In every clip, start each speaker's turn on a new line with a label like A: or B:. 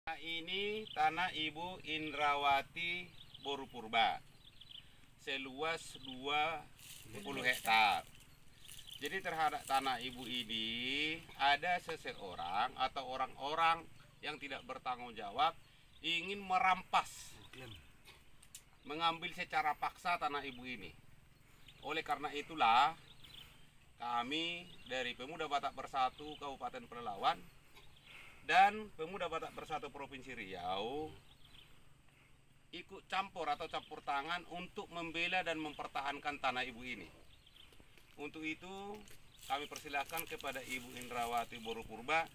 A: Ini tanah Ibu Indrawati Borupurba, seluas 20 hektar. Jadi terhadap tanah Ibu ini ada seseorang atau orang-orang yang tidak bertanggung jawab ingin merampas, mengambil secara paksa tanah Ibu ini. Oleh karena itulah kami dari Pemuda Batak Bersatu Kabupaten Pelalawan dan Pemuda Batak Bersatu Provinsi Riau ikut campur atau campur tangan untuk membela dan mempertahankan tanah Ibu ini. Untuk itu kami persilahkan kepada Ibu Indrawati Borupurba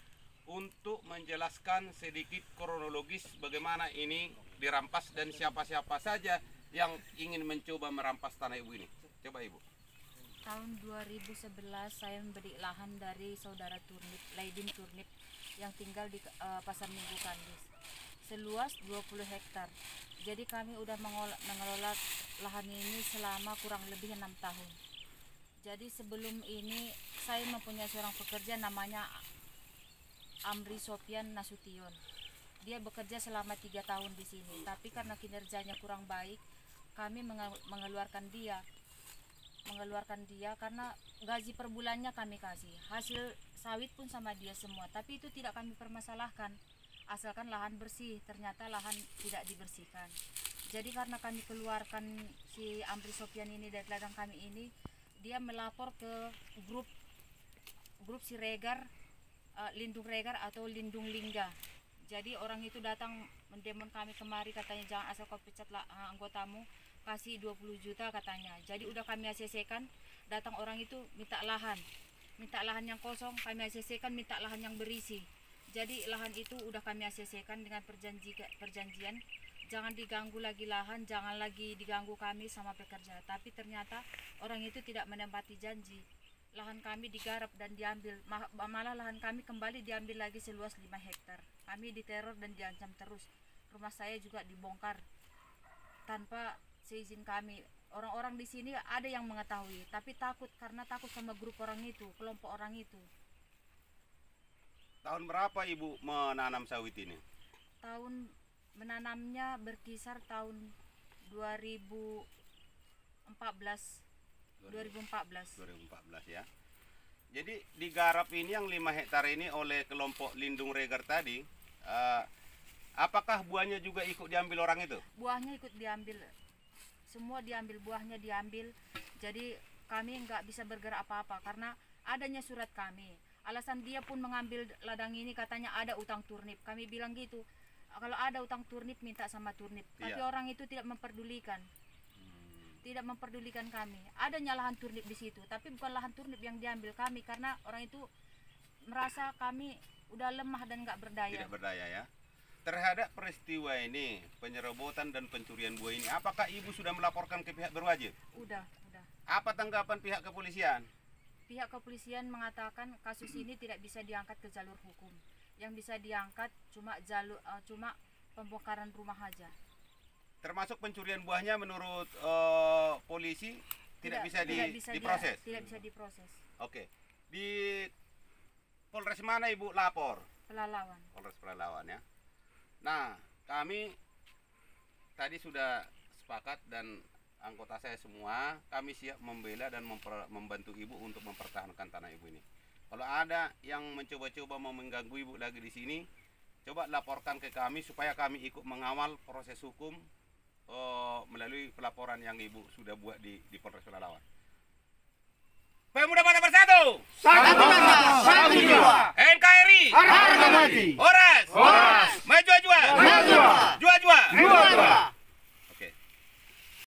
A: untuk menjelaskan sedikit kronologis bagaimana ini dirampas dan siapa-siapa saja yang ingin mencoba merampas tanah Ibu ini. Coba Ibu.
B: Tahun 2011 saya membeli lahan dari saudara Turnip, Laidin Turnip yang tinggal di Pasar Minggu Kandis, seluas 20 hektar. Jadi kami udah mengelola lahan ini selama kurang lebih 6 tahun. Jadi sebelum ini saya mempunyai seorang pekerja namanya Amri Sofian Nasution. Dia bekerja selama 3 tahun di sini, tapi karena kinerjanya kurang baik, kami mengeluarkan dia karena gaji per bulannya kami kasih. Hasil sawit pun sama dia semua, tapi itu tidak kami permasalahkan asalkan lahan bersih. Ternyata lahan tidak dibersihkan. Jadi karena kami keluarkan si Amri Sofian ini dari ladang kami ini, dia melapor ke grup Siregar, Lindung Regar atau Lindung Lingga. Jadi orang itu datang mendemon kami kemari, katanya jangan asal kau pecat anggotamu, kasih 20 juta katanya. Jadi udah kami ACC-kan, datang orang itu minta lahan yang kosong, kami ACC-kan minta lahan yang berisi. Jadi lahan itu udah kami ACC-kan dengan perjanjian jangan diganggu lagi lahan, jangan lagi diganggu kami sama pekerja. Tapi ternyata orang itu tidak menepati janji. Lahan kami digarap dan diambil, malah lahan kami kembali diambil lagi seluas 5 hektar. Kami diteror dan diancam terus. Rumah saya juga dibongkar tanpa seizin kami. Orang-orang di sini ada yang mengetahui, tapi takut karena takut sama grup orang itu, kelompok orang itu.
A: Tahun berapa Ibu menanam sawit ini?
B: Tahun menanamnya berkisar tahun 2014
A: ya. Jadi digarap ini yang 5 hektar ini oleh kelompok Lindung Regar tadi, apakah buahnya juga ikut diambil orang itu?
B: Buahnya ikut diambil, semua diambil, buahnya diambil. Jadi kami nggak bisa bergerak apa-apa karena adanya surat kami. Alasan dia pun mengambil ladang ini katanya ada utang Turnip. Kami bilang gitu, kalau ada utang Turnip minta sama Turnip. Tapi orang itu tidak memperdulikan. Tidak memperdulikan kami. Adanya lahan Turnip di situ, tapi bukan lahan Turnip yang diambil kami karena orang itu merasa kami udah lemah dan nggak berdaya.
A: Tidak berdaya ya. Terhadap peristiwa ini, penyerobotan dan pencurian buah ini, apakah Ibu sudah melaporkan ke pihak berwajib?
B: Udah.
A: Apa tanggapan pihak kepolisian?
B: Pihak kepolisian mengatakan kasus ini tidak bisa diangkat ke jalur hukum. Yang bisa diangkat cuma pembongkaran rumah aja.
A: Termasuk pencurian buahnya menurut polisi tidak bisa diproses.
B: Tidak bisa diproses.
A: Oke. Di Polres mana Ibu lapor?
B: Pelalawan.
A: Polres Pelalawan ya. Nah, kami tadi sudah sepakat dan anggota saya semua, kami siap membela dan membantu Ibu untuk mempertahankan tanah Ibu ini. Kalau ada yang mencoba-coba mau mengganggu Ibu lagi di sini, coba laporkan ke kami supaya kami ikut mengawal proses hukum melalui pelaporan yang Ibu sudah buat di Polres Pelalawan. Pemuda Batak Bersatu,
C: Satu bangsa, satu jiwa.
A: NKRI,
C: Harga mati.
A: Orang